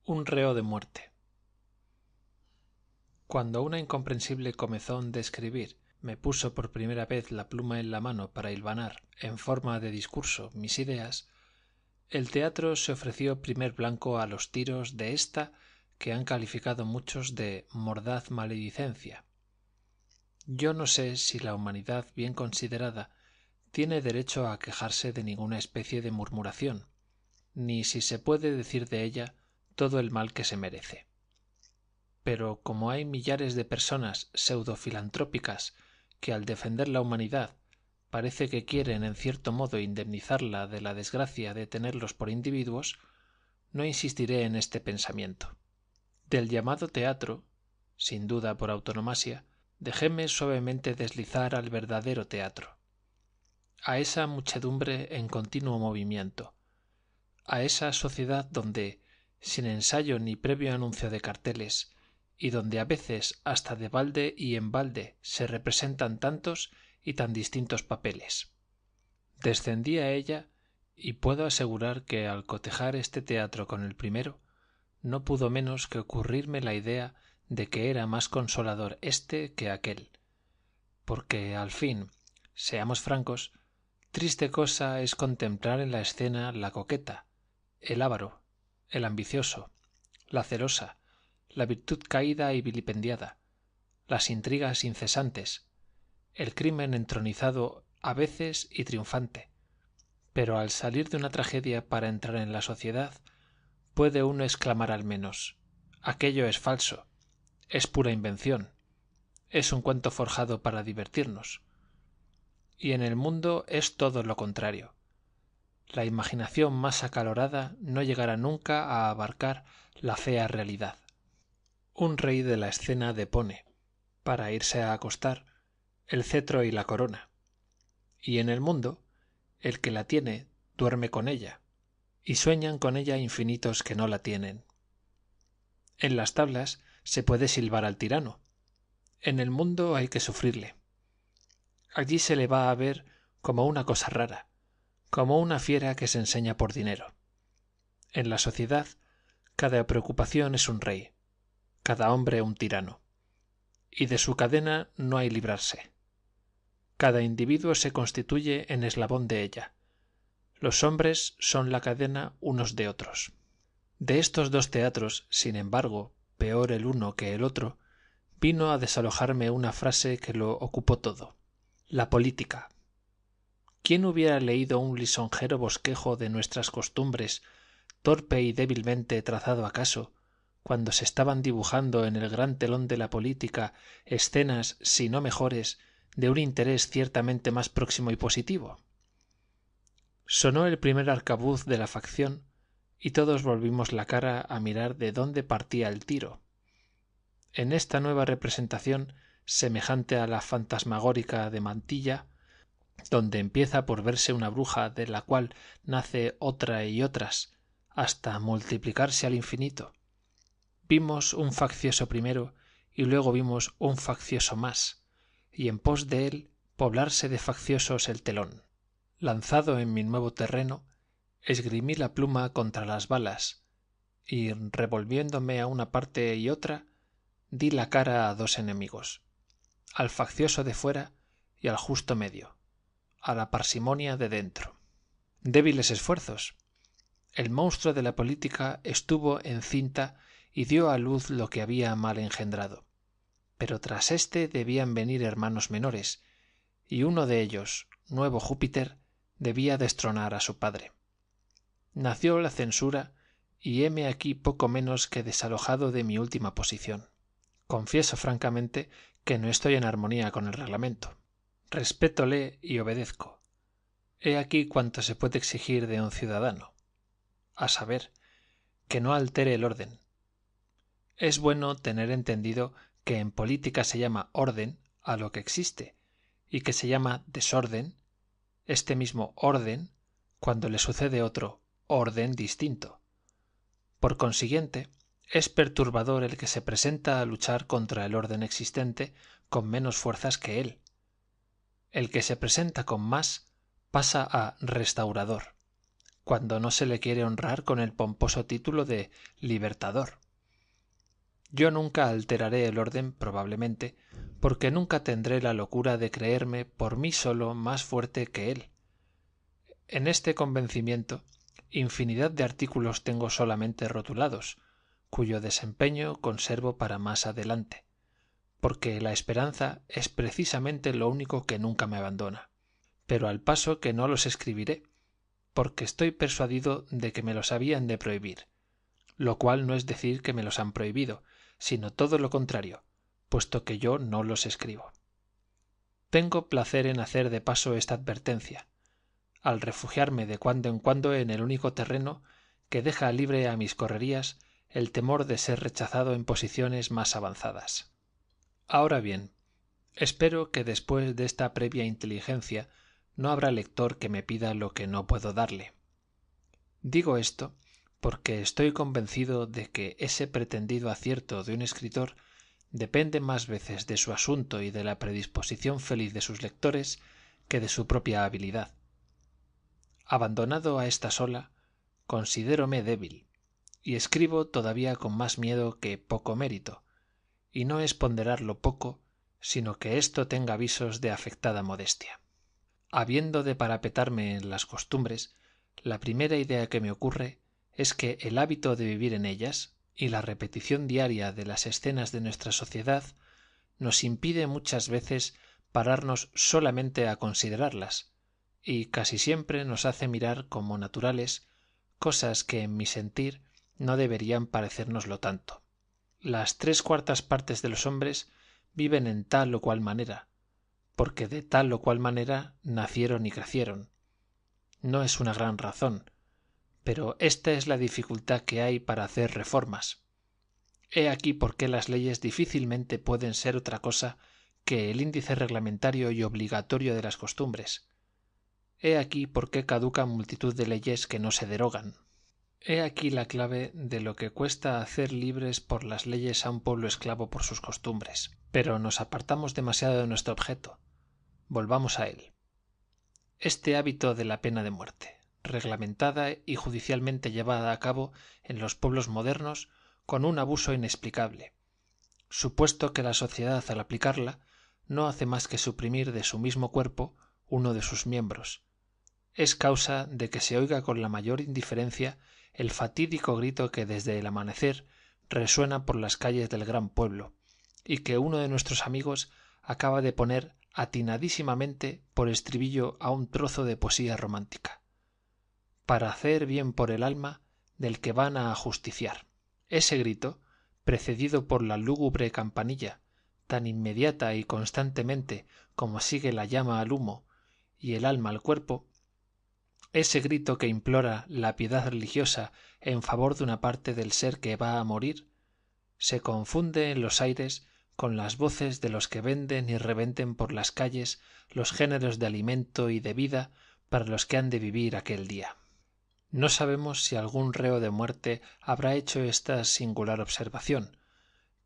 Un reo de muerte. Cuando una incomprensible comezón de escribir me puso por primera vez la pluma en la mano para hilvanar, en forma de discurso, mis ideas, el teatro se ofreció primer blanco a los tiros de esta que han calificado muchos de mordaz maledicencia. Yo no sé si la humanidad bien considerada tiene derecho a quejarse de ninguna especie de murmuración, ni si se puede decir de ella todo el mal que se merece. Pero como hay millares de personas pseudo-filantrópicas que al defender la humanidad parece que quieren en cierto modo indemnizarla de la desgracia de tenerlos por individuos, no insistiré en este pensamiento. Del llamado teatro, sin duda por autonomasia, dejéme suavemente deslizar al verdadero teatro, a esa muchedumbre en continuo movimiento, a esa sociedad donde, sin ensayo ni previo anuncio de carteles, y donde a veces hasta de balde y en balde se representan tantos y tan distintos papeles. Descendí a ella y puedo asegurar que al cotejar este teatro con el primero, no pudo menos que ocurrirme la idea de que era más consolador éste que aquel, porque al fin, seamos francos, triste cosa es contemplar en la escena la coqueta, el avaro, el ambicioso, la celosa, la virtud caída y vilipendiada, las intrigas incesantes, el crimen entronizado a veces y triunfante. Pero al salir de una tragedia para entrar en la sociedad, puede uno exclamar al menos: aquello es falso, es pura invención, es un cuento forjado para divertirnos. Y en el mundo es todo lo contrario. La imaginación más acalorada no llegará nunca a abarcar la fea realidad. Un rey de la escena depone, para irse a acostar, el cetro y la corona. Y en el mundo, el que la tiene duerme con ella, y sueñan con ella infinitos que no la tienen. En las tablas se puede silbar al tirano. En el mundo hay que sufrirle. Allí se le va a ver como una cosa rara, como una fiera que se enseña por dinero. En la sociedad, cada preocupación es un rey, cada hombre un tirano, y de su cadena no hay librarse. Cada individuo se constituye en eslabón de ella. Los hombres son la cadena unos de otros. De estos dos teatros, sin embargo, peor el uno que el otro, vino a desalojarme una frase que lo ocupó todo: la política. ¿Quién hubiera leído un lisonjero bosquejo de nuestras costumbres, torpe y débilmente trazado acaso, cuando se estaban dibujando en el gran telón de la política escenas, si no mejores, de un interés ciertamente más próximo y positivo? Sonó el primer arcabuz de la facción y todos volvimos la cara a mirar de dónde partía el tiro. En esta nueva representación, semejante a la fantasmagórica de Mantilla, donde empieza por verse una bruja de la cual nace otra y otras, hasta multiplicarse al infinito, vimos un faccioso primero y luego vimos un faccioso más, y en pos de él poblarse de facciosos el telón. Lanzado en mi nuevo terreno, esgrimí la pluma contra las balas, y, revolviéndome a una parte y otra, di la cara a dos enemigos, al faccioso de fuera y al justo medio, a la parsimonia de dentro. Débiles esfuerzos. El monstruo de la política estuvo encinta y dio a luz lo que había mal engendrado. Pero tras éste debían venir hermanos menores, y uno de ellos, nuevo Júpiter, debía destronar a su padre. Nació la censura, y heme aquí poco menos que desalojado de mi última posición. Confieso francamente que no estoy en armonía con el reglamento. Respétole y obedezco. He aquí cuanto se puede exigir de un ciudadano, a saber, que no altere el orden. Es bueno tener entendido que en política se llama orden a lo que existe, y que se llama desorden, este mismo orden, cuando le sucede otro orden distinto. Por consiguiente, es perturbador el que se presenta a luchar contra el orden existente con menos fuerzas que él. El que se presenta con más pasa a restaurador, cuando no se le quiere honrar con el pomposo título de libertador. Yo nunca alteraré el orden, probablemente, porque nunca tendré la locura de creerme por mí solo más fuerte que él. En este convencimiento, infinidad de artículos tengo solamente rotulados, cuyo desempeño conservo para más adelante, porque la esperanza es precisamente lo único que nunca me abandona. Pero al paso que no los escribiré, porque estoy persuadido de que me los habían de prohibir, lo cual no es decir que me los han prohibido, sino todo lo contrario, puesto que yo no los escribo. Tengo placer en hacer de paso esta advertencia, al refugiarme de cuando en cuando en el único terreno que deja libre a mis correrías el temor de ser rechazado en posiciones más avanzadas. Ahora bien, espero que después de esta previa inteligencia no habrá lector que me pida lo que no puedo darle. Digo esto porque estoy convencido de que ese pretendido acierto de un escritor depende más veces de su asunto y de la predisposición feliz de sus lectores que de su propia habilidad. Abandonado a esta sola, considérome débil, y escribo todavía con más miedo que poco mérito, y no es ponderar lo poco, sino que esto tenga visos de afectada modestia. Habiendo de parapetarme en las costumbres, la primera idea que me ocurre es que el hábito de vivir en ellas y la repetición diaria de las escenas de nuestra sociedad nos impide muchas veces pararnos solamente a considerarlas, y casi siempre nos hace mirar como naturales cosas que en mi sentir no deberían parecérnoslo tanto. Las 3/4 de los hombres viven en tal o cual manera, porque de tal o cual manera nacieron y crecieron. No es una gran razón, pero esta es la dificultad que hay para hacer reformas. He aquí por qué las leyes difícilmente pueden ser otra cosa que el índice reglamentario y obligatorio de las costumbres. He aquí por qué caducan multitud de leyes que no se derogan. He aquí la clave de lo que cuesta hacer libres por las leyes a un pueblo esclavo por sus costumbres. Pero nos apartamos demasiado de nuestro objeto. Volvamos a él. Este hábito de la pena de muerte, reglamentada y judicialmente llevada a cabo en los pueblos modernos con un abuso inexplicable, supuesto que la sociedad al aplicarla no hace más que suprimir de su mismo cuerpo uno de sus miembros, es causa de que se oiga con la mayor indiferencia el fatídico grito que desde el amanecer resuena por las calles del gran pueblo, y que uno de nuestros amigos acaba de poner atinadísimamente por estribillo a un trozo de poesía romántica, para hacer bien por el alma del que van a ajusticiar. Ese grito, precedido por la lúgubre campanilla, tan inmediata y constantemente como sigue la llama al humo y el alma al cuerpo, ese grito que implora la piedad religiosa en favor de una parte del ser que va a morir, se confunde en los aires con las voces de los que venden y revenden por las calles los géneros de alimento y de vida para los que han de vivir aquel día. No sabemos si algún reo de muerte habrá hecho esta singular observación,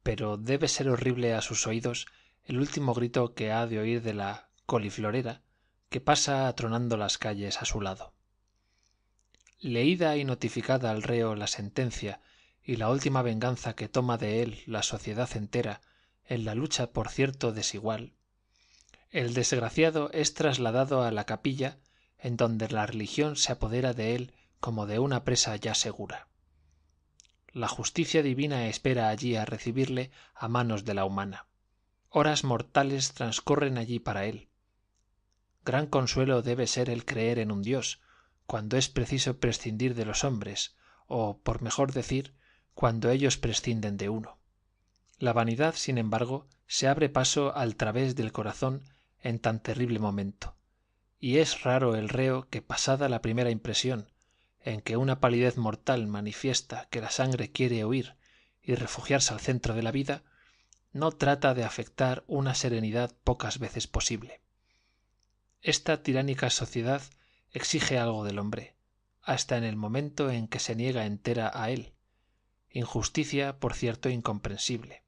pero debe ser horrible a sus oídos el último grito que ha de oír de la coliflorera que pasa atronando las calles a su lado. Leída y notificada al reo la sentencia y la última venganza que toma de él la sociedad entera en la lucha por cierto desigual, el desgraciado es trasladado a la capilla en donde la religión se apodera de él como de una presa ya segura. La justicia divina espera allí a recibirle a manos de la humana. Horas mortales transcurren allí para él. Gran consuelo debe ser el creer en un Dios, cuando es preciso prescindir de los hombres, o, por mejor decir, cuando ellos prescinden de uno. La vanidad, sin embargo, se abre paso al través del corazón en tan terrible momento, y es raro el reo que, pasada la primera impresión, en que una palidez mortal manifiesta que la sangre quiere huir y refugiarse al centro de la vida, no trata de afectar una serenidad pocas veces posible. Esta tiránica sociedad exige algo del hombre, hasta en el momento en que se niega entera a él. Injusticia, por cierto, incomprensible,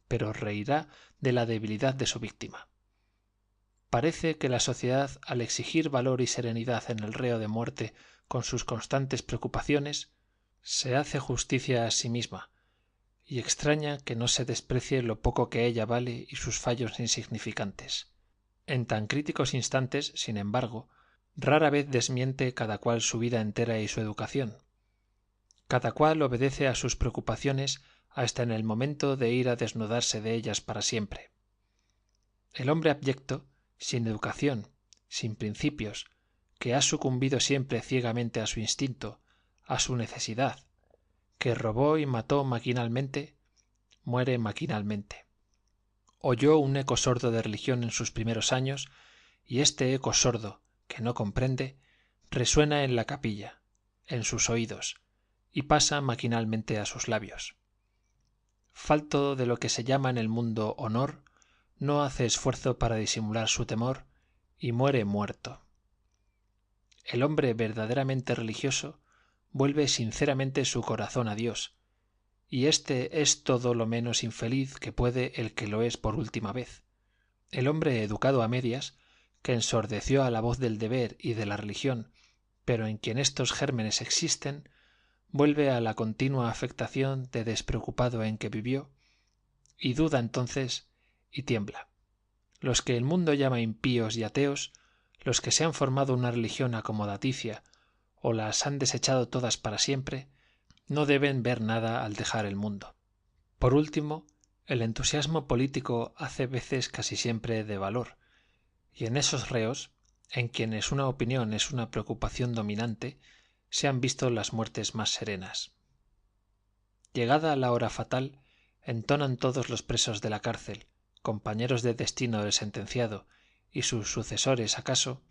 pero reirá de la debilidad de su víctima. Parece que la sociedad, al exigir valor y serenidad en el reo de muerte con sus constantes preocupaciones, se hace justicia a sí misma, y extraña que no se desprecie lo poco que ella vale y sus fallos insignificantes. En tan críticos instantes, sin embargo, rara vez desmiente cada cual su vida entera y su educación. Cada cual obedece a sus preocupaciones hasta en el momento de ir a desnudarse de ellas para siempre. El hombre abyecto, sin educación, sin principios, que ha sucumbido siempre ciegamente a su instinto, a su necesidad, que robó y mató maquinalmente, muere maquinalmente. Oyó un eco sordo de religión en sus primeros años, y este eco sordo, que no comprende, resuena en la capilla, en sus oídos, y pasa maquinalmente a sus labios. Falto de lo que se llama en el mundo honor, no hace esfuerzo para disimular su temor, y muere muerto. El hombre verdaderamente religioso vuelve sinceramente su corazón a Dios, y éste es todo lo menos infeliz que puede el que lo es por última vez. El hombre educado a medias, que ensordeció a la voz del deber y de la religión, pero en quien estos gérmenes existen, vuelve a la continua afectación de despreocupado en que vivió, y duda entonces y tiembla. Los que el mundo llama impíos y ateos, los que se han formado una religión acomodaticia o las han desechado todas para siempre, no deben ver nada al dejar el mundo. Por último, el entusiasmo político hace veces casi siempre de valor, y en esos reos, en quienes una opinión es una preocupación dominante, se han visto las muertes más serenas. Llegada la hora fatal, entonan todos los presos de la cárcel, compañeros de destino del sentenciado, y sus sucesores acaso,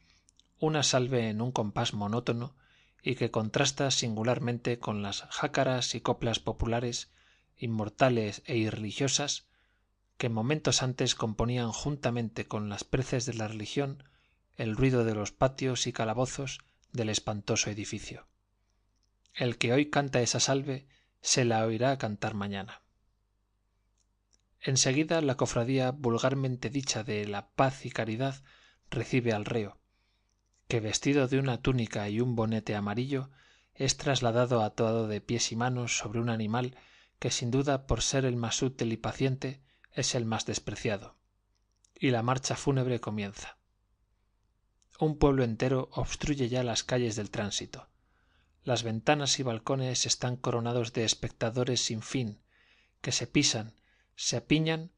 una salve en un compás monótono y que contrasta singularmente con las jácaras y coplas populares, inmortales e irreligiosas, que momentos antes componían juntamente con las preces de la religión el ruido de los patios y calabozos del espantoso edificio. El que hoy canta esa salve se la oirá cantar mañana. Enseguida la cofradía vulgarmente dicha de la Paz y Caridad recibe al reo, que vestido de una túnica y un bonete amarillo es trasladado atado de pies y manos sobre un animal que sin duda por ser el más útil y paciente es el más despreciado, y la marcha fúnebre comienza. Un pueblo entero obstruye ya las calles del tránsito. Las ventanas y balcones están coronados de espectadores sin fin, que se pisan, se apiñan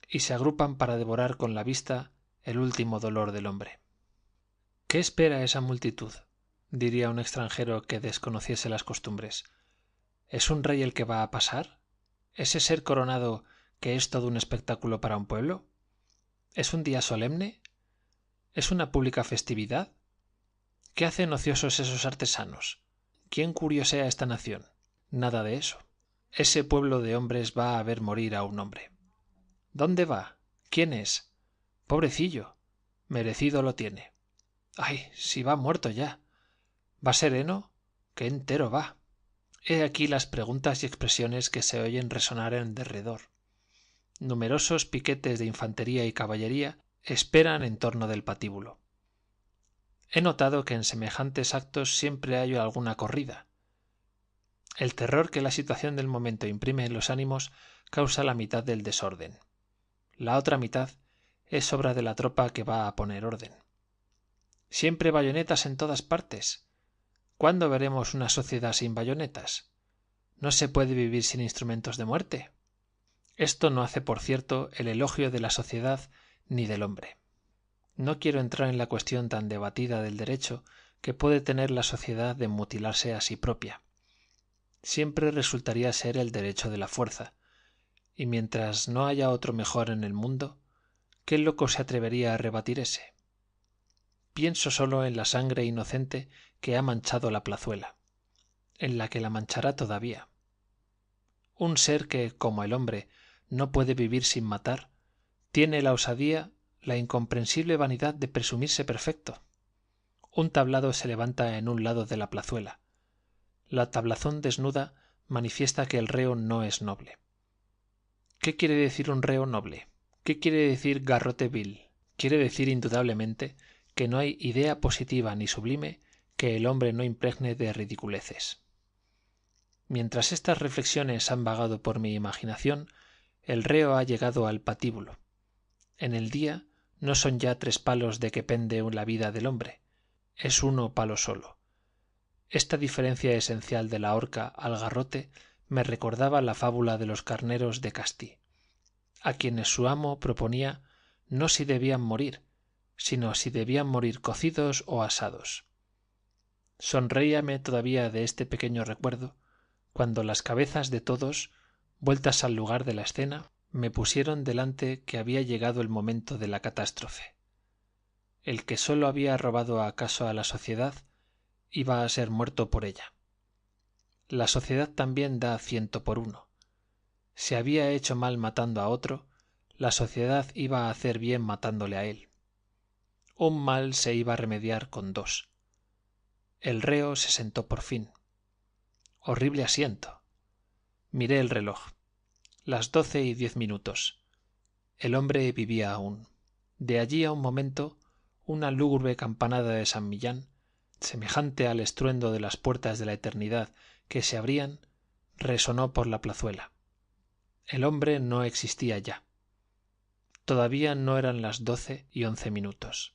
y se agrupan para devorar con la vista el último dolor del hombre. ¿Qué espera esa multitud?, diría un extranjero que desconociese las costumbres. ¿Es un rey el que va a pasar? ¿Ese ser coronado que es todo un espectáculo para un pueblo? ¿Es un día solemne? ¿Es una pública festividad? ¿Qué hacen ociosos esos artesanos? ¿Quién curiosea esta nación? Nada de eso. Ese pueblo de hombres va a ver morir a un hombre. ¿Dónde va? ¿Quién es? Pobrecillo. Merecido lo tiene. ¡Ay, si va muerto ya! ¿Va sereno? ¡Qué entero va! He aquí las preguntas y expresiones que se oyen resonar en derredor. Numerosos piquetes de infantería y caballería esperan en torno del patíbulo. He notado que en semejantes actos siempre hay alguna corrida. El terror que la situación del momento imprime en los ánimos causa la mitad del desorden. La otra mitad es obra de la tropa que va a poner orden. Siempre bayonetas en todas partes. ¿Cuándo veremos una sociedad sin bayonetas? ¿No se puede vivir sin instrumentos de muerte? Esto no hace, por cierto, el elogio de la sociedad ni del hombre. No quiero entrar en la cuestión tan debatida del derecho que puede tener la sociedad de mutilarse a sí propia. Siempre resultaría ser el derecho de la fuerza, y mientras no haya otro mejor en el mundo, ¿qué loco se atrevería a rebatir ese? Pienso solo en la sangre inocente que ha manchado la plazuela, en la que la manchará todavía. Un ser que, como el hombre, no puede vivir sin matar, tiene la osadía, la incomprensible vanidad de presumirse perfecto. Un tablado se levanta en un lado de la plazuela. La tablazón desnuda manifiesta que el reo no es noble. ¿Qué quiere decir un reo noble? ¿Qué quiere decir garrote vil? Quiere decir indudablemente que no hay idea positiva ni sublime que el hombre no impregne de ridiculeces. Mientras estas reflexiones han vagado por mi imaginación, el reo ha llegado al patíbulo. En el día no son ya 3 palos de que pende la vida del hombre, es 1 palo solo. Esta diferencia esencial de la horca al garrote me recordaba la fábula de los carneros de Castí, a quienes su amo proponía no si debían morir, sino si debían morir cocidos o asados. Sonreíame todavía de este pequeño recuerdo, cuando las cabezas de todos, vueltas al lugar de la escena, me pusieron delante que había llegado el momento de la catástrofe. El que sólo había robado acaso a la sociedad iba a ser muerto por ella. La sociedad también da 100 por 1. Si había hecho mal matando a otro, la sociedad iba a hacer bien matándole a él. Un mal se iba a remediar con 2. El reo se sentó por fin. Horrible asiento. Miré el reloj. Las 12:10. El hombre vivía aún. De allí a un momento, una lúgubre campanada de San Millán, semejante al estruendo de las puertas de la eternidad que se abrían, resonó por la plazuela. El hombre no existía ya. Todavía no eran las 12:11.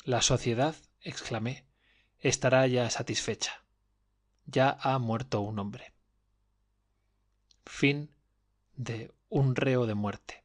La sociedad, exclamé, estará ya satisfecha. Ya ha muerto un hombre. Fin de Un reo de muerte.